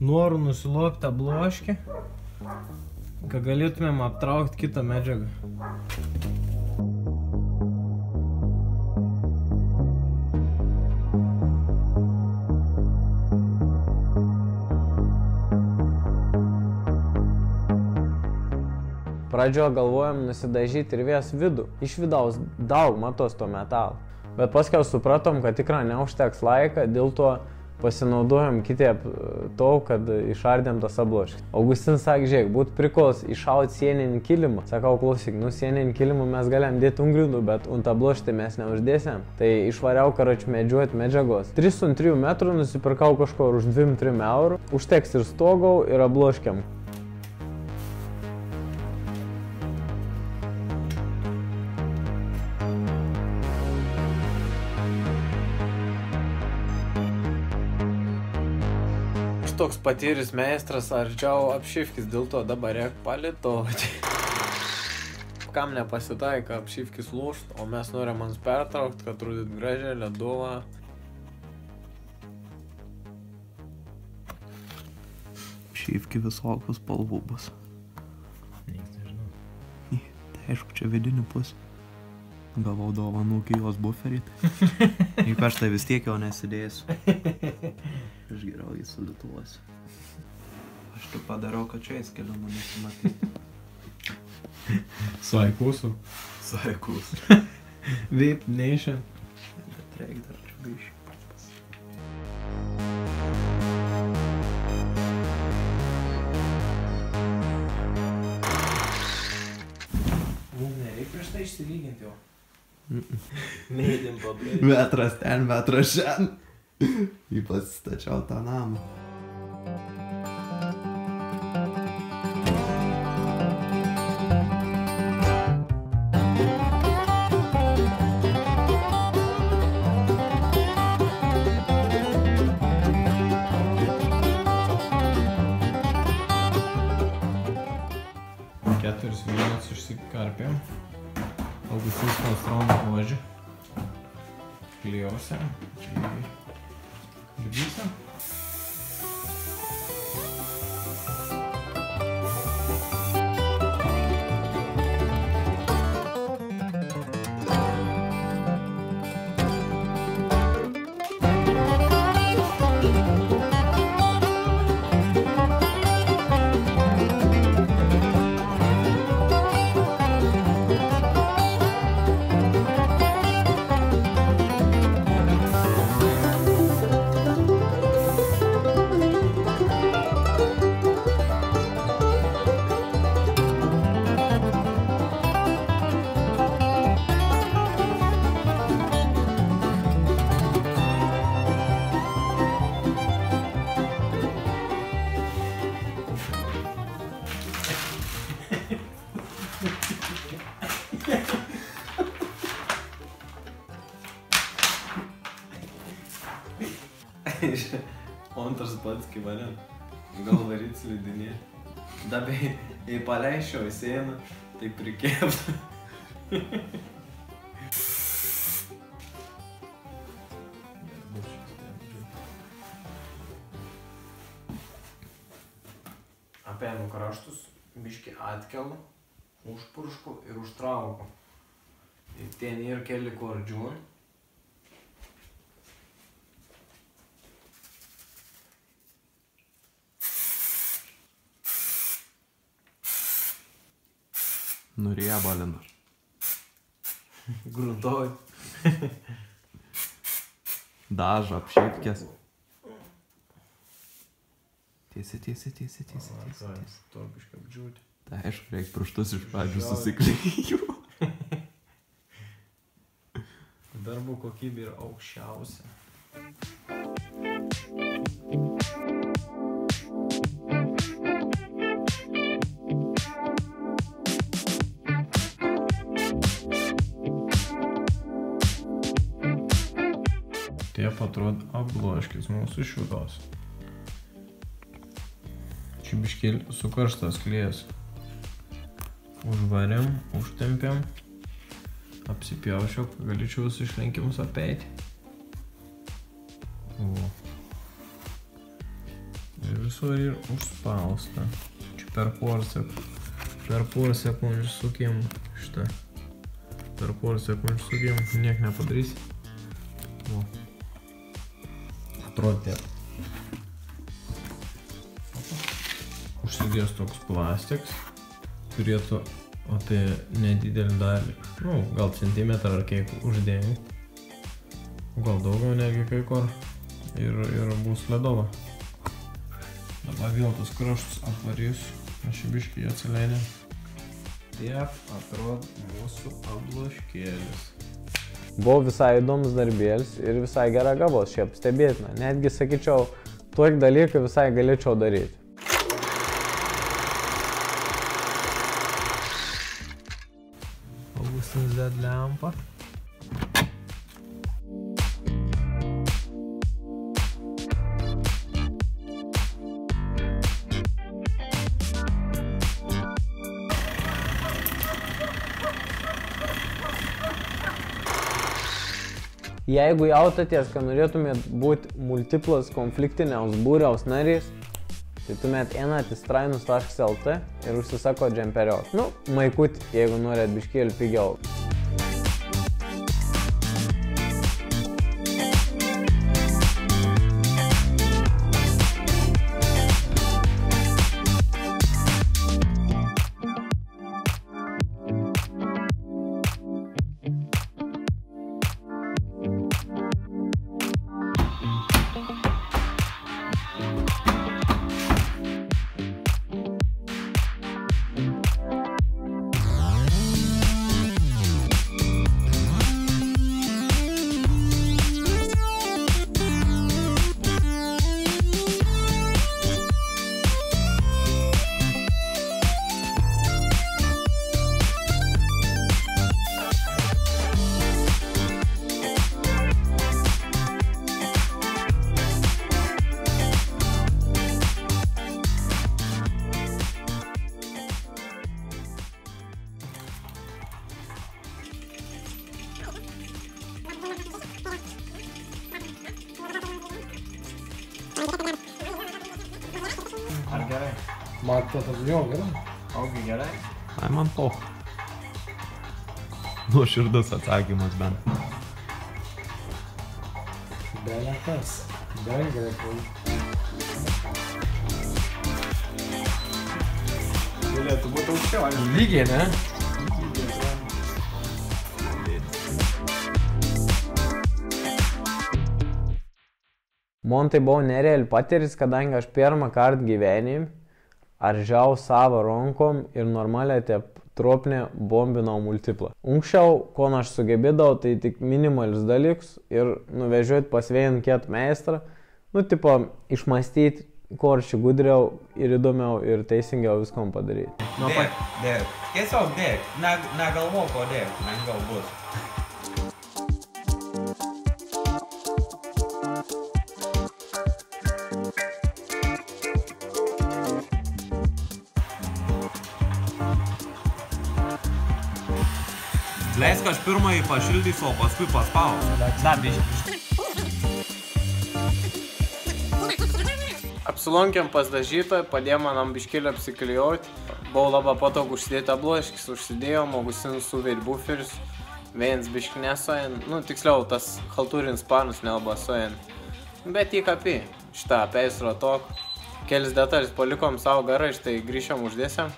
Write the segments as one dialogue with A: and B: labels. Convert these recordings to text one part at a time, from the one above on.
A: Noriu nusilopti tą bloškį, kad galėtumėm aptraukti kitą medžiagą. Pradžioje galvojom nusidažyti ir vės vidų. Iš vidaus daug matos to metalo. Bet paskiau supratom, kad tikrai neužteks laiką, dėl to pasinaudojom kitaip to, kad išardėm tas abloškis. Augustinas sakė, žiūrėk, būtų prikolas iššauti sieninį kilimą. Sakau, klausyk, sieninį kilimą mes galim dėti ant grindų, bet ant abloškį mes neuždėsim. Tai išvariau, karoči, medžiuoti medžiagos. 3 metrų nusipirkau kažko už 2-3 eurų. Užteks ir stogau, ir abloškiam. Toks patyręs meistras, arčiau apšifkis, dėl to dabar reik palitovati. Kam nepasitaika apšifkis lūžt, o mes norim mums pertraukti, kad rudyt gražią ledovą.
B: Apšifki visokius spalvų bus.
A: Niekas nežinau.
B: Tai aišku, čia vidinių pusė. Gavau dovanų Kijos buferį. Ypač tai vis tiek jau nesidėsiu. Aš geriau jį sulituosiu. Aš tu padarau, kad čia įskeliamų nesimatyti.
A: Saikusų.
B: Saikusų.
A: Vape Nation.
B: Bet reik dar čia gaišiu.
A: Nereikia prieš tai išsilyginti jau. Neįdėm pabrėžti.
B: Metras ten, metras šen. Ypač stačiau tą namą.
A: Keturis vienas išsikarpėm. Augustinas konstruojam buožį. Klijausiam. Lygysam.
C: Antras pats kaip mane. Gal varyt slidinė. Dabai, jei paleiščiau į sieną, tai prikėptų.
A: Apėmiau kraštus, biškį atkelu, užpuršku ir užtrauku. Ir ten yra keli kordžių.
B: Nuriebalina.
A: Grūdoj.
B: Daža, apšifkės. Tiesi.
A: To biškį apdžiūti.
B: Tai aišku, reik pirštus iš pradžių susiklyju.
A: Darbų kokybė yra aukščiausia. Taip atrodo abloškis mūsų šiudos. Čia biškėlį sukarštas klėjas. Užvarėm, užtempėm. Apsipjaušiau, kad galėčiau visus išlenkimus apeiti. O. Ir visur ir užspausta. Čia per porą sekundžių sukim šitą. Per porą sekundžių sukim, niek nepadarysi. O. Atrodo tiek. Užsidės toks plastiks. Turėtų apie nedidelį dalį. Nu, gal centimetrą ar kiek uždėjai. Gal daugiau negi kai kur. Ir bus ledova. Dabar vėl tas kraštus apvarysiu. Aš biškį atsileidžiu. Tiek atrodo mūsų abloškėlis. Buvo visai įdomus darbėlis ir visai gera gavos šiaip stebėtina. Netgi sakyčiau, tokį dalyką visai galėčiau daryti. Augustinas dėt lempą. Jeigu jautatės, kad norėtumėt būti multiplas konfliktiniaus būriaus narys, tai tuomet einat į strainus.lt ir užsisako džemperios. Nu, maikutį, jeigu norėt biškėlį pigiau.
C: Ar gerai?
D: Man tas jo gerai.
C: Augi gerai?
B: Ai, man po. Nuoširdus atsakymas bent.
D: Belė kas. Belė gerai.
C: Galėtų būti aukščiau, aš
A: Lygiai, ne? Man tai buvo nereali patirtis, kadangi aš pirmą kartą gyvenime aržiau savo rankom ir normaliai te tropinę bombinau multiplą. Anksčiau, ko aš sugebėdavau, tai tik minimalius dalykus ir nuvežiuoti pas vieną kitą meistrą, nu, tipo, išmastyti, ko aš gudriau ir įdomiau ir teisingiau viskom padaryti.
B: Dėk. Tiesiog dėk. Negalvok, ko dėk. Lengviau bus. Leisk, aš pirmąjį pašildysiu, o paskui paspausiu. Dar biškį.
A: Apsilankėm pas dažytoją, padėjo man biškėlį apsiklijuoti. Buvo labai patogu užsidėti abloškis, užsidėjom, Augustinas suveid buferis. Vienas biškį nesuojan, nu tiksliau tas haltūrinis sparnas nelabai suojan. Bet į kapį, šitą peisro tok. Kelis detalės palikom savo garaž, tai grįžom uždėsiam.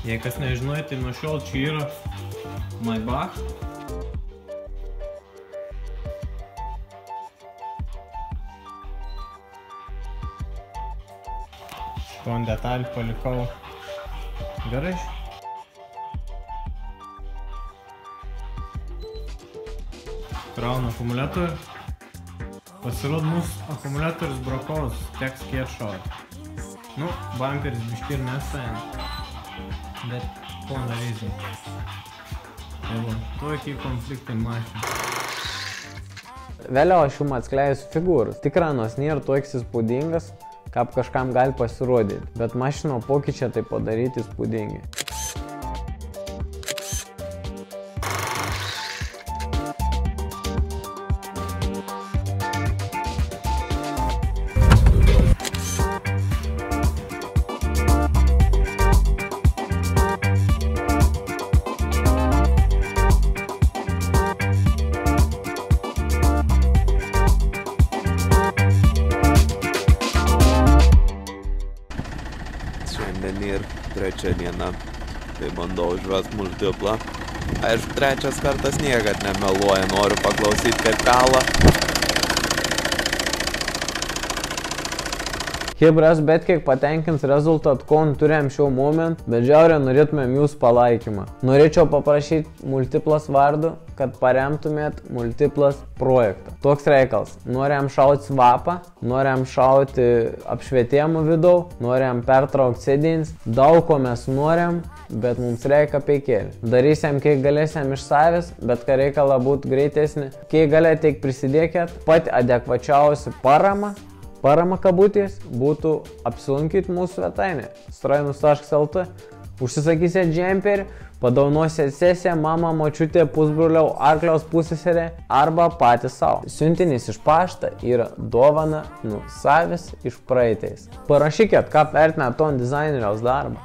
A: Jei kas nežinojai, tai nuo šiol čia yra Maybach. Šiton detalį palikau garaž. Kraunu akumuliatorių. Pasirodo, mūsų akumuliatorius brokaus, teks kiek šauti. Nu, bamperis biškį ir nesain. Bet ko darysim. Tai va, tokį konfliktinį mašinį. Vėliau aš jums atskleisiu figūras. Tikranos nėra toks įspūdingas, kaip kažkam gali pasirodyti, bet mašino pokyčiai tai padaryti įspūdingi.
B: Šiandien ir trečia diena, tai bandau užvest multiplą. Aišku, trečias kartas niekad nemeluoja, noriu paklausyti, kaip kala.
A: Hebras bet kiek patenkins rezultat, ko turėjom šiuo moment, bet žiauriai norėtumėm jūsų palaikymą. Norėčiau paprašyti Multiplas vardu, kad paremtumėt Multiplas projektą. Toks reikalas. Norėjom šauti svapą, norėjom šauti apšvietėjimų vidau, norėjom pertraukti sėdins, daug ko mes norėjom, bet mums reikia peikėlį. Darysim, kiek galėsim iš savęs, bet ką reikalą būtų greitesnį. Kiek galėt, tiek prisidėkit, pati adekvačiausi parama kabutės būtų apsilankyti mūsų svetainė strainus.lt, užsisakysite džemperį, padaunosite sesiją, mamą, močiutę, pusbroliau, arkliaus pusseserę arba patys savo. Siuntinys iš paštą yra dovana savęs iš praeitais. Parašykit, ką vertina ton dizaineriaus darbą.